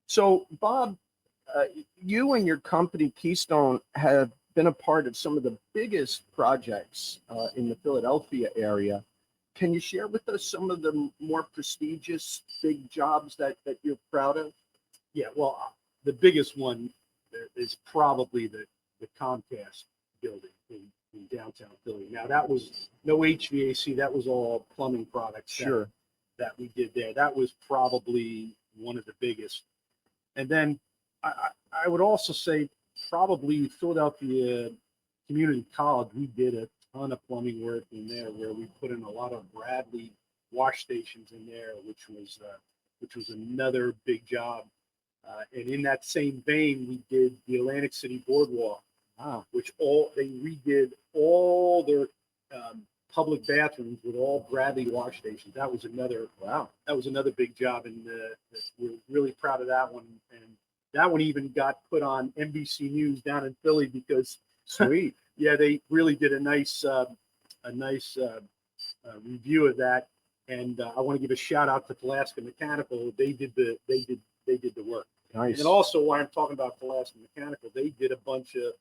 So, Bob, you and your company, Keystone, have been a part of some of the biggest projects in the Philadelphia area. Can you share with us some of the more prestigious big jobs that you're proud of? Yeah, well, the biggest one is probably the Comcast building in downtown Philly. Now, that was no HVAC, that was all plumbing products Sure. that we did there. That was probably one of the biggest. And then I would also say probably Philadelphia Community College, we did a ton of plumbing work in there where we put in a lot of Bradley wash stations in there, which was another big job. And in that same vein, we did the Atlantic City Boardwalk, which they redid all their public bathrooms with all Bradley wash stations. That was another big job, and we're really proud of that one. And that one even got put on NBC News down in Philly because, sweet, yeah, they really did a nice review of that. And I want to give a shout out to Pulaski Mechanical. They did the work. Nice. And also, while I'm talking about Pulaski Mechanical, they did a bunch of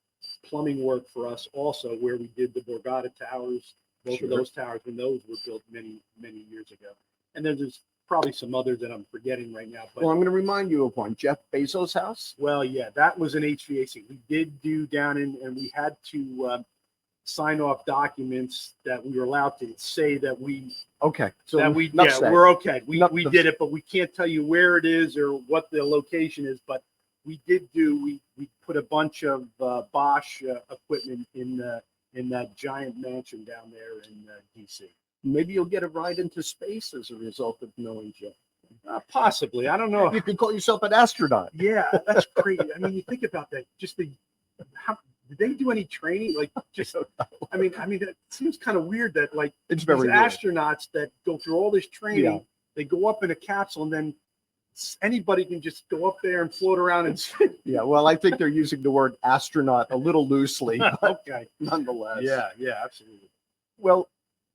plumbing work for us also, where we did the Borgata Towers, both of those towers, when those were built many, many years ago. And then there's probably some others that I'm forgetting right now. But, well, I'm going to remind you of one, Jeff Bezos' house. Well, yeah, that was an HVAC. We did do down in, and we had to sign off documents that we were allowed to say that we Okay. So that we're okay. We did it, but we can't tell you where it is or what the location is. But we put a bunch of Bosch equipment in that giant mansion down there in DC. Maybe you'll get a ride into space as a result of knowing Jeff. Possibly. I don't know. You could call yourself an astronaut. Yeah, that's crazy. I mean, you think about that. Just did they do any training? Like, just, I mean, that seems kind of weird that, like, it's these very astronauts that go through all this training, they go up in a capsule, and then anybody can just go up there and float around and Yeah, well, I think they're using the word astronaut a little loosely, but okay, nonetheless. Yeah, absolutely. Well,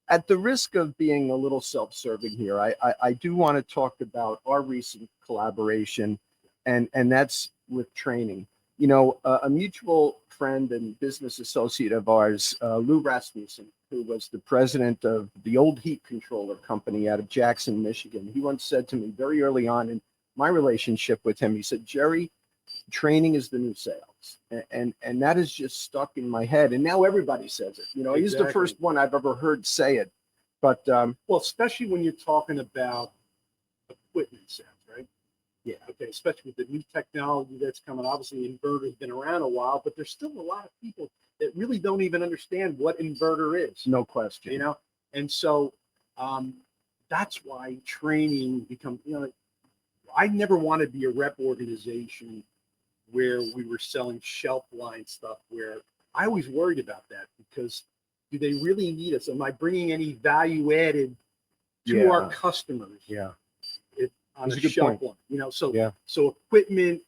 at the risk of being a little self-serving here, I do want to talk about our recent collaboration, and that's with training. You know, a mutual friend and business associate of ours, Lou Rasmussen, who was the president of the old heat controller company out of Jackson, Michigan, he once said to me very early on in my relationship with him, he said, "Jerry, training is the new sales." And that is just stuck in my head. And now everybody says it. You know, he's the first one I've ever heard say it. But well, especially when you're talking about equipment sales, right? Yeah. Okay. Especially with the new technology that's coming. Obviously, inverter's been around a while, but there's still a lot of people that really don't even understand what inverter is. No question. You know, and so that's why training becomes. You know, I never wanted to be a rep organization where we were selling shelf line stuff. Where I always worried about that, because do they really need us? Am I bringing any value added to our customers? Yeah. On a shelf line, you know, so equipment,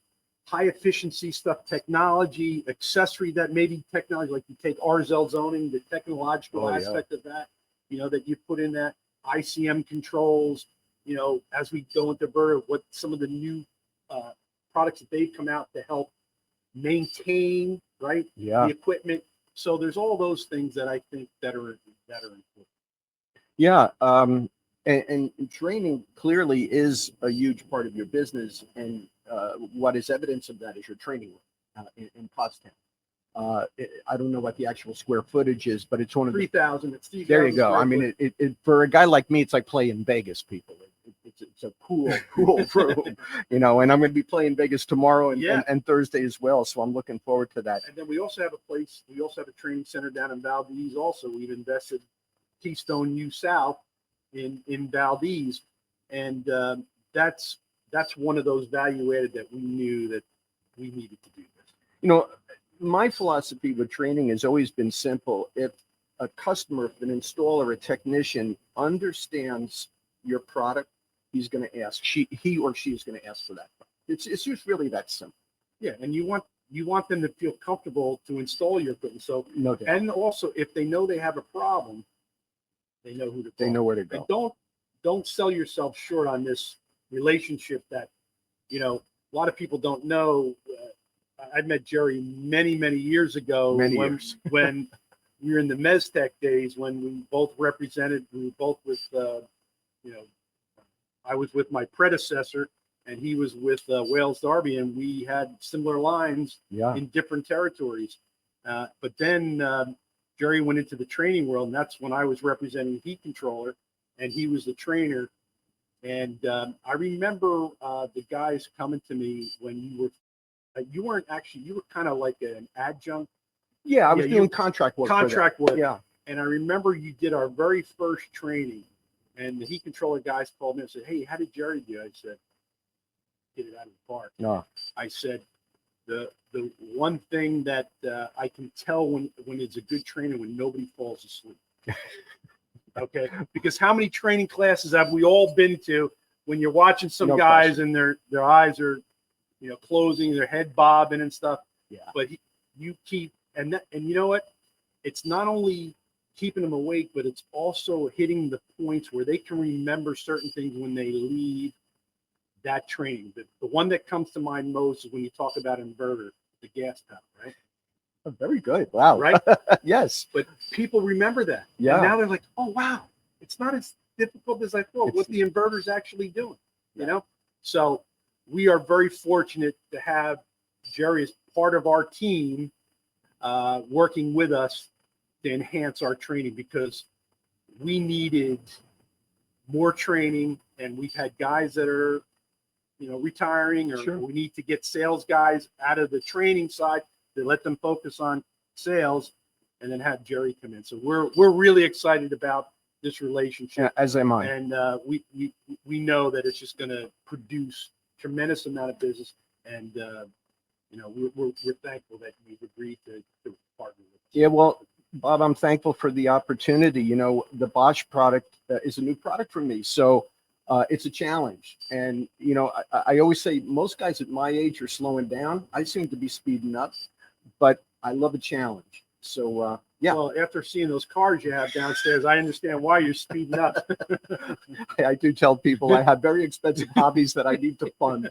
high efficiency stuff, technology, accessory that maybe technology, like you take RZL zoning, the technological aspect of that, you know, that you put in that, ICM controls, you know, as we go into Berta, what some of the new products that they've come out to help maintain, right? Yeah. The equipment. So there's all those things that I think that are important. Yeah. And training clearly is a huge part of your business, and what is evidence of that is your training in Pottstown. I don't know what the actual square footage is, but it's one of 3,000. It's 3,000. There you go. I mean, it for a guy like me, it's like playing Vegas. People, it's a cool room, you know. And I'm going to be playing Vegas tomorrow and Thursday as well, so I'm looking forward to that. And then we also have a place. We also have a training center down in Valdez. Also, we've invested Keystone U South in Valdez, and that's one of those value added that we knew that we needed to do this. You know, my philosophy with training has always been simple. If a customer, if an installer, a technician understands your product, he's going to ask. He or she is going to ask for that product. It's just really that simple. Yeah, and you want them to feel comfortable to install your equipment. So no doubt. And also, if they know they have a problem, they know who to call. They know where to go. And don't sell yourself short on this relationship that, you know, lot of people don't know, I met Jerry many, many years ago when we were in the Meztec days, when we both represented, we were both with, I was with my predecessor and he was with Wales Derby, and we had similar lines in different territories. But then Jerry went into the training world, and that's when I was representing Heat Controller and he was the trainer. And I remember the guys coming to me when you weren't actually, you were kind of like an adjunct. Yeah, I was doing contract work. Yeah. And I remember you did our very first training, and the Heat Controller guys called me and said, "Hey, how did Jerry do?" I said, "Get it out of the park." No. I said, the one thing that I can tell when it's a good trainer, when nobody falls asleep. Okay, because how many training classes have we all been to when you're watching some guys and their eyes are, closing, their head bobbing and stuff. Yeah. But you keep, and you know what? It's not only keeping them awake, but it's also hitting the points where they can remember certain things when they leave that training. The one that comes to mind most is when you talk about inverter, the gas pedal, right? Oh, very good. Wow. Right? Yes. But people remember that. Yeah. And now they're like, oh, wow, it's not as difficult as I thought. What the inverter's actually doing, So we are very fortunate to have Jerry as part of our team working with us to enhance our training, because we needed more training, and we've had guys that are, retiring, or we need to get sales guys out of the training side to let them focus on sales, and then have Jerry come in. So we're really excited about this relationship. Yeah, as am I. And we know that it's just going to produce tremendous amount of business, and we're thankful that you've agreed to partner with us. Yeah, well, Bob, I'm thankful for the opportunity. The Bosch product is a new product for me, so it's a challenge. And I always say most guys at my age are slowing down. I seem to be speeding up, but I love a challenge. So yeah. Well, after seeing those cars you have downstairs, I understand why you're speeding up. I do tell people I have very expensive hobbies that I need to fund.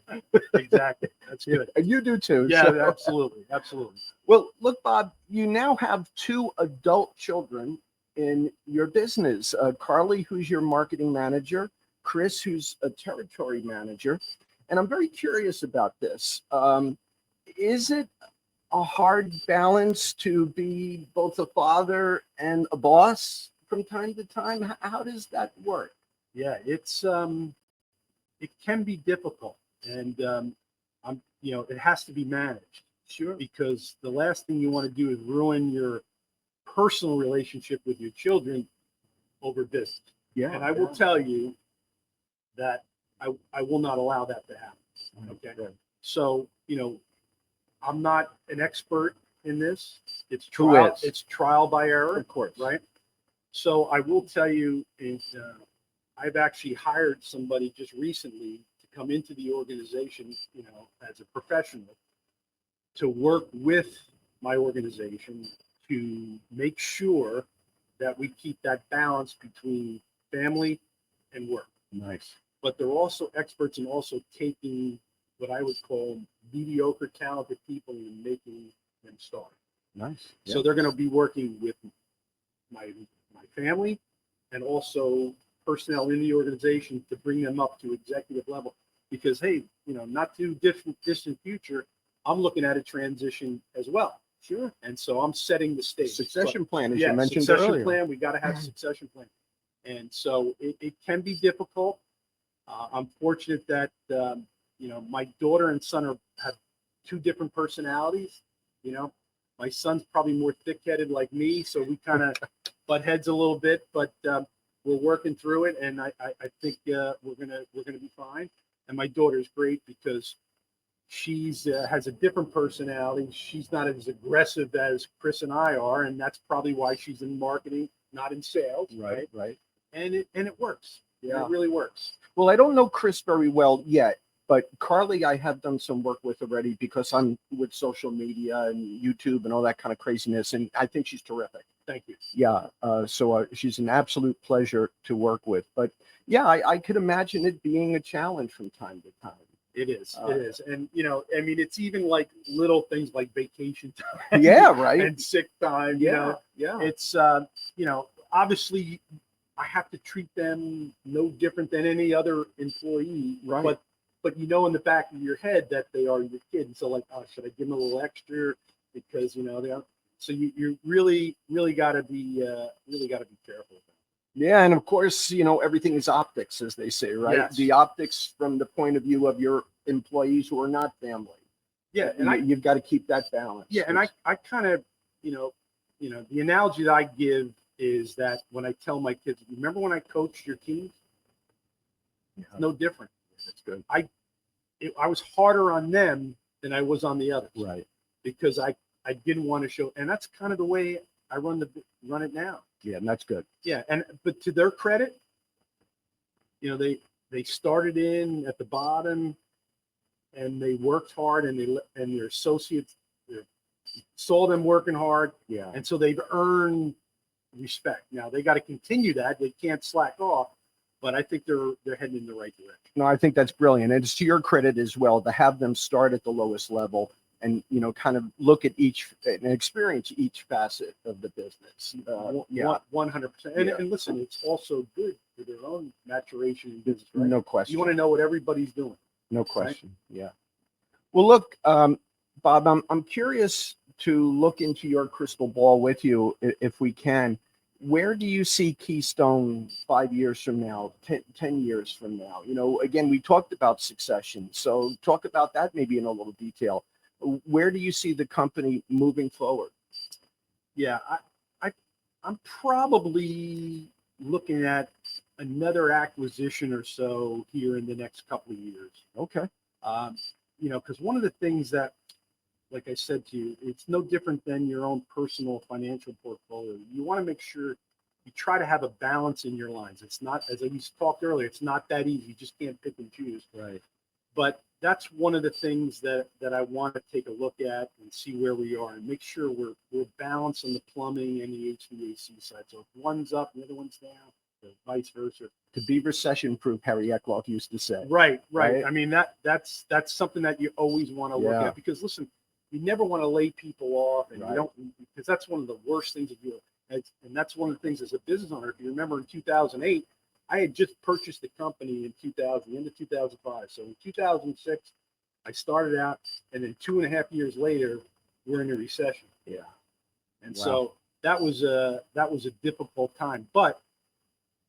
Exactly. That's good. And you do too. Yeah, so. Absolutely. Well, look, Bob, you now have 2 adult children in your business. Carly, who's your marketing manager, Chris, who's a territory manager. And I'm very curious about this. Is it a hard balance to be both a father and a boss from time to time? How does that work? Yeah, it can be difficult, and it has to be managed. Sure. Because the last thing you want to do is ruin your personal relationship with your children over business. Yeah. And I will tell you that I will not allow that to happen. Okay. Right. So, I'm not an expert in this. It's trial. It's trial by error, of course, right? So I will tell you, I've actually hired somebody just recently to come into the organization, as a professional, to work with my organization to make sure that we keep that balance between family and work. Nice. But they're also experts in also taking what I would call mediocre talented people and making them star. Nice. So they're going to be working with my family and also personnel in the organization to bring them up to executive level. Because, hey, not too distant future, I'm looking at a transition as well. Sure. And so I'm setting the stage. Succession plan, as you mentioned succession earlier. plan. We got to have a succession plan. And so it can be difficult. I'm fortunate that, my daughter and son have 2 different personalities. My son's probably more thick-headed like me, so we kind of butt heads a little bit, but we're working through it, and I think we're gonna be fine. And my daughter's great because she's has a different personality. She's not as aggressive as Chris and I are, and that's probably why she's in marketing, not in sales. Right. And it works. Yeah. It really works. Well, I don't know Chris very well yet, but Carly, I have done some work with already because I'm with social media and YouTube and all that kind of craziness, and I think she's terrific. Thank you. Yeah. So she's an absolute pleasure to work with. But yeah, I could imagine it being a challenge from time to time. It is. It is. And, I mean, it's even like little things like vacation time. Yeah, right. And sick time, Yeah. it's, obviously I have to treat them no different than any other employee. Right. But in the back of your head that they are your kid. And so like, oh, should I give them a little extra because, they are. So you really got to be careful. Yeah, and of course, everything is optics, as they say, right? Yes. The optics from the point of view of your employees who are not family. Yeah, and you've got to keep that balance. Yeah, and I kind of, the analogy that I give is that when I tell my kids, remember when I coached your team? Yeah. No different. That's good. I was harder on them than I was on the others. Right. Because I didn't want to show, and that's kind of the way I run it now. Yeah, and that's good. Yeah, but to their credit, they started in at the bottom, and they worked hard, and their associates saw them working hard. Yeah. And so they've earned respect. Now they got to continue that. They can't slack off, but I think they're heading in the right direction. No, I think that's brilliant. And it's to your credit as well to have them start at the lowest level and, kind of look at each and experience each facet of the business. Yeah. 100%. And listen, it's also good for their own maturation in business. Right? No question. You want to know what everybody's doing. No question. Right? Yeah. Well, look, Bob, I'm curious to look into your crystal ball with you, if we can. Where do you see Keystone 5 years from now, 10 years from now? Again, we talked about succession. So talk about that maybe in a little detail. Where do you see the company moving forward? Yeah, I'm probably looking at another acquisition or so here in the next couple of years. Okay. Because one of the things that, like I said to you, it's no different than your own personal financial portfolio. You want to make sure you try to have a balance in your lines. It's not, as we talked earlier, it's not that easy. You just can't pick and choose. Right. But that's one of the things that I want to take a look at and see where we are and make sure we're balanced on the plumbing and the HVAC side. So if one's up, the other one's down, or vice versa. To be recession-proof, Harry Eckloff used to say. Right. I mean, that's something that you always want to look at because listen, you never want to lay people off, and you don't, because that's one of the worst things to do. And that's one of the things as a business owner. If you remember in 2008, I had just purchased the company in the end of 2005. So in 2006, I started out, and then 2.5 years later, we're in a recession. Yeah. And so that was a difficult time. But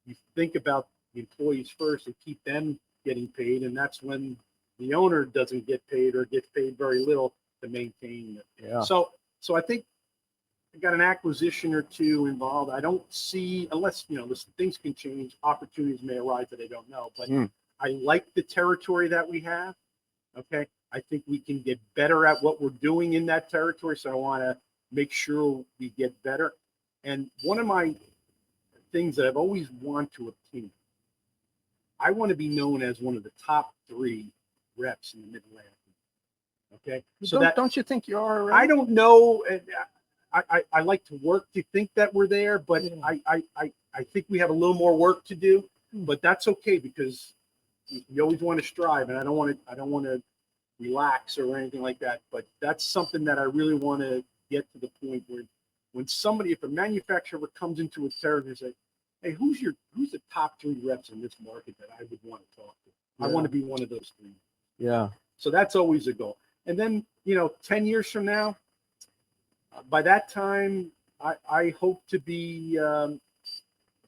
you think about the employees first and keep them getting paid, and that's when the owner doesn't get paid or gets paid very little to maintain it. Yeah. So I think I got an acquisition or two involved. I don't see, unless, listen, things can change, opportunities may arise that I don't know, but I like the territory that we have. Okay. I think we can get better at what we're doing in that territory. So I want to make sure we get better. And one of my things that I've always wanted to obtain, I want to be known as one of the top 3 reps in the Mid-Atlantic. Okay. So don't you think you are? I don't know. I like to work to think that we're there, but I think we have a little more work to do, but that's okay because you always want to strive, and I don't want to relax or anything like that. But that's something that I really want to get to the point where if a manufacturer comes into a territory and say, hey, who's the top 3 reps in this market that I would want to talk to? I want to be one of those 3. Yeah. So that's always a goal. And then, 10 years from now, by that time, I hope to be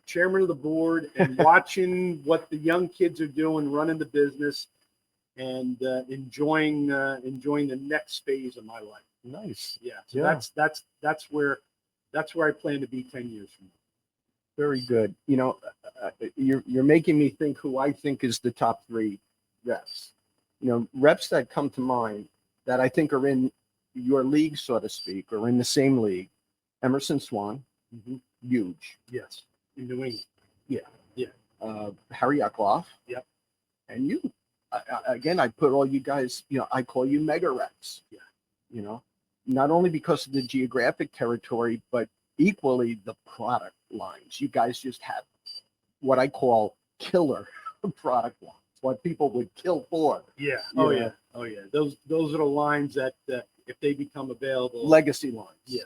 chairman of the board and watching what the young kids are doing, running the business, and enjoying the next phase of my life. Nice. Yeah. So that's where I plan to be 10 years from now. Very good. You're making me think who I think is the top 3 reps. Reps that come to mind that I think are in your league, so to speak, or in the same league. Emerson Swan, huge. Yes, in New England. Yeah. Harry Eckloff. Yep. And you. Again, I put all you guys, I call you mega reps. Yeah. Not only because of the geographic territory, but equally the product lines. You guys just have what I call killer product lines. It's what people would kill for. Yeah. You Oh know. yeah. Oh yeah. Those are the lines that if they become available. Legacy lines. Yeah.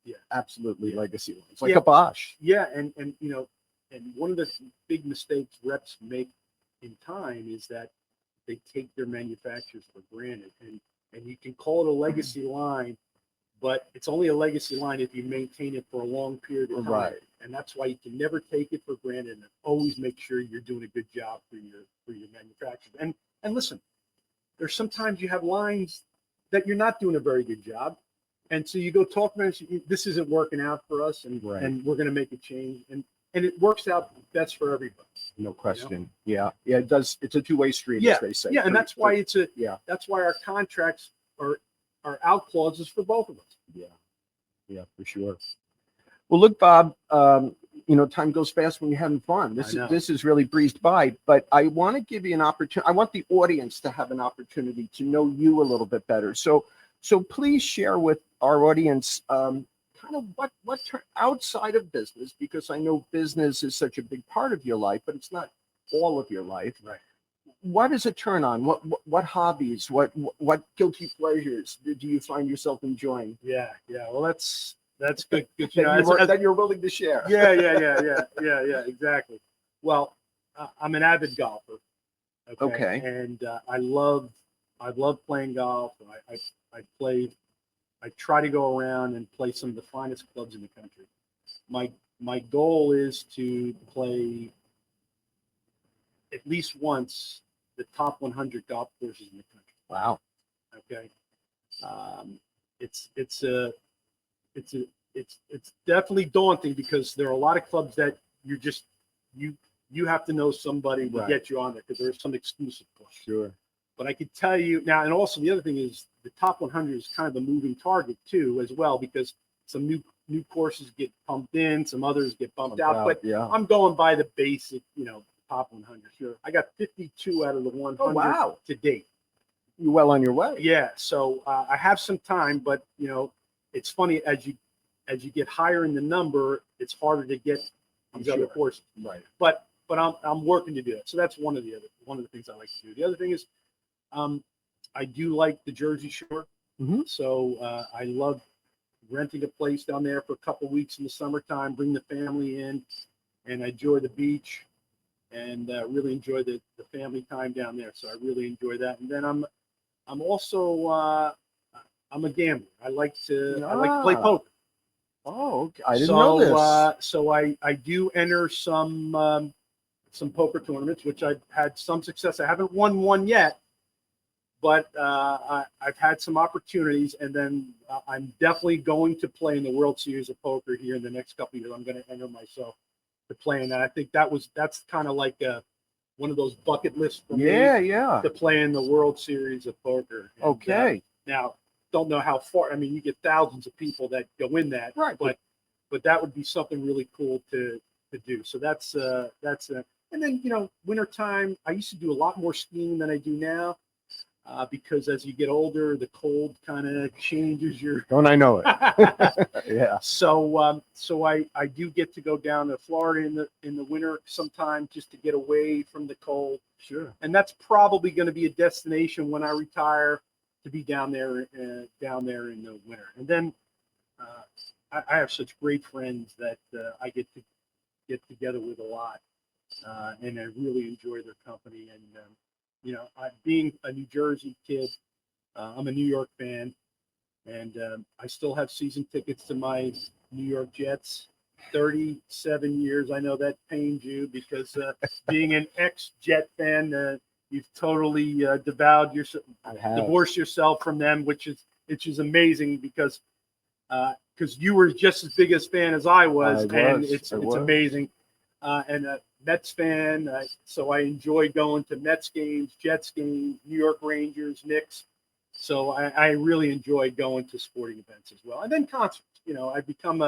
Yeah. Absolutely, Yeah. legacy lines. Like Yeah. a Bosch. Yeah, and and one of the big mistakes reps make in time is that they take their manufacturers for granted, and you can call it a legacy line, but it's only a legacy line if you maintain it for a long period of time. Right. And that's why you can never take it for granted, and always make sure you're doing a good job for your manufacturer. And listen, there's sometimes you have lines that you're not doing a very good job. And so you go talk to them, this isn't working out for us, and Right. and we're going to make a change, and it works out best for everybody. No question. Yeah. Yeah. It does. It's a two-way street, Yeah. as they say. Yeah, and that's why yeah. that's why our contracts are out clauses for both of us. Yeah. Yeah, for sure. Well, look, Bob, time goes fast when you're having fun. I know. This is really breezed by, but I want to give you an opportunity. I want the audience to have an opportunity to know you a little bit better. So please share with our audience kind of what outside of business, because I know business is such a big part of your life, but it's not all of your life. Right. What is a turn on? What hobbies? What guilty pleasures do you find yourself enjoying? Yeah. Well, that's good. Good. That you're willing to share. Yeah. Exactly. Well, I'm an avid golfer. Okay. And I love playing golf. I try to go around and play some of the finest clubs in the country. My goal is to play at least once the top 100 golf courses in the country. Wow. Okay. It's definitely daunting, because there are a lot of clubs that you have to know somebody to Right. get you on there, because there's some exclusive clubs. Sure. But I could tell you now, and also the other thing is the top 100 is kind of a moving target too, as well, because some new courses get pumped in, some others get bumped out. But yeah. I'm going by the basic, top 100. Sure. I got 52 out of the 100 Oh, wow. to date. You're well on your way. Yeah, so I have some time, but it's funny, as you get higher in the number, it's harder to get these other courses. Right. But I'm working to do it. So that's one of the things I like to do. The other thing is, I do like the Jersey Shore. Mhm. So I love renting a place down there for a couple of weeks in the summertime, bring the family in, and I enjoy the beach, and really enjoy the family time down there. So I really enjoy that. And then I'm also I'm a gambler. I like to play poker. Oh, okay. I didn't know this. So I do enter some poker tournaments, which I've had some success. I haven't won one yet, but I've had some opportunities, and then I'm definitely going to play in the World Series of Poker here in the next couple of years. I'm going to enter myself to play in that. I think that's kind of like one of those bucket lists for me. Yeah. To play in the World Series of Poker. And, Okay. now, don't know how far. I mean, you get thousands of people that go in that, Right. But that would be something really cool to do. So that's and then wintertime, I used to do a lot more skiing than I do now, because as you get older, the cold kind of changes your. Don't I know it? Yeah. So I do get to go down to Florida in the winter sometime, just to get away from the cold. Sure. And that's probably going to be a destination when I retire, to be down there in the winter. And then I have such great friends that I get to get together with a lot, and I really enjoy their company. And being a New Jersey kid, I'm a New York fan, and I still have season tickets to my New York Jets. 37 years. I know that pains you, because being an ex-Jet fan, you've totally divorced yourself from them, which is amazing, because you were just as big a fan as I was, and it's amazing. And a Mets fan, so I enjoy going to Mets games, Jets games, New York Rangers, Knicks. So I really enjoy going to sporting events as well, and then concerts. I've become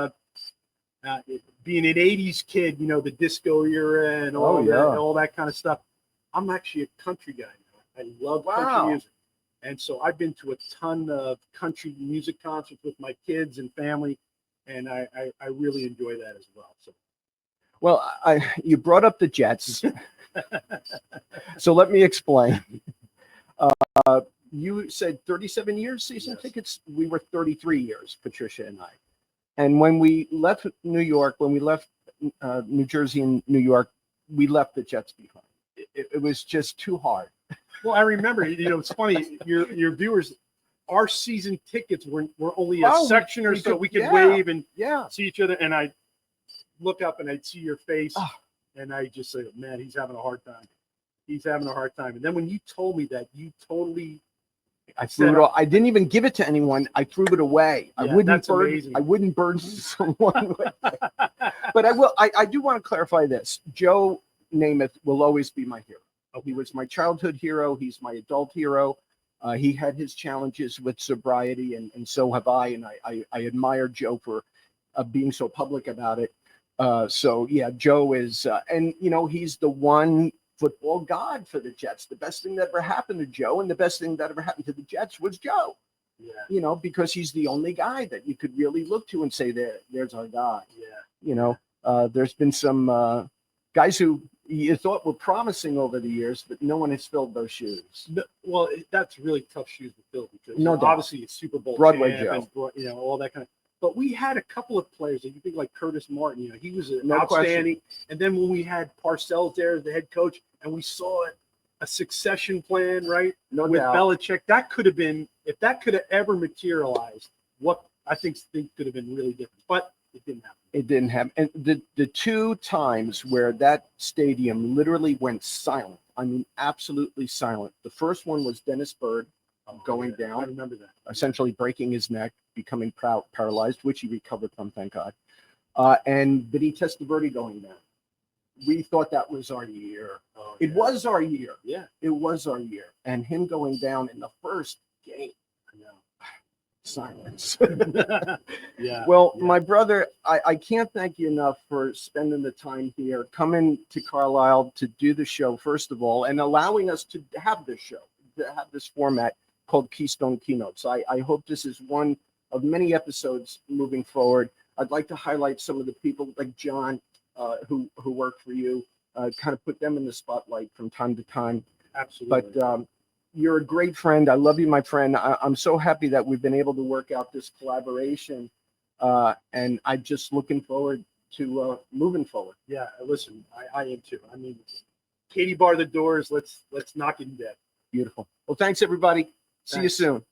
being an '80s kid, the disco era and all that kind of stuff. I'm actually a country guy now. I love country music. And so I've been to a ton of country music concerts with my kids and family, and I really enjoy that as well. So, Well, you brought up the Jets. So let me explain. You said 37 years season Yes. tickets. We were 33 years, Patricia and I. And when we left New York, when we left New Jersey and New York, we left the Jets behind. It was just too hard. Well, I remember, it's funny, your viewers, our season tickets were only a Oh, section or we so. could- We could yeah. wave and Yeah. see each other. And I'd look up and I'd see your face. Oh. And I just say, man, he's having a hard time. He's having a hard time. And then when you told me that, you totally I threw it all. I didn't even give it to anyone. I threw it away. Yeah, that's amazing. I wouldn't burden someone with it. But I will. I do want to clarify this. Joe Namath will always be my hero. He was my childhood hero. He's my adult hero. He had his challenges with sobriety, and so have I. And I admire Joe for being so public about it. So yeah, Joe is, and he's the one football god for the Jets. The best thing that ever happened to Joe, and the best thing that ever happened to the Jets was Joe. Yeah. Because he's the only guy that you could really look to and say, there's our guy. Yeah. There's been some guys who you thought were promising over the years, but no one has filled those shoes. Well, that's really tough shoes to fill because No doubt. obviously it's Super Bowl Broadway champ and, all that kind of. But we had a couple of players that you think like Curtis Martin. He was No outstanding. And then when we had Parcells there as the head coach, and we saw a succession plan, right, No with doubt. Belichick, that could have been, if that could have ever materialized, what I think could have been really different. But it didn't happen. It didn't happen. And the two times where that stadium literally went silent, I mean, absolutely silent. The first one was Dennis Byrd going I down, remember that. essentially breaking his neck, becoming paralyzed, which he recovered from, thank God. And Vinny Testaverde going down. We thought that was our year. Oh, It yeah. was our year. Yeah. It was our year. And him going down in the first game, I know. silence. Yeah. Well, yeah. my brother, I can't thank you enough for spending the time here, coming to Carlisle to do the show, first of all, and allowing us to have this show, to have this format called Keystone Keynotes. I hope this is one of many episodes moving forward. I'd like to highlight some of the people like John, who work for you, kind of put them in the spotlight from time to time. Absolutely. But you're a great friend. I love you, my friend. I'm so happy that we've been able to work out this collaboration. And I'm just looking forward to moving forward. Yeah, listen, I am too. I mean, Katie bar the doors. Let's knock it dead. Beautiful. Well, thanks, everybody. See you Thanks. soon.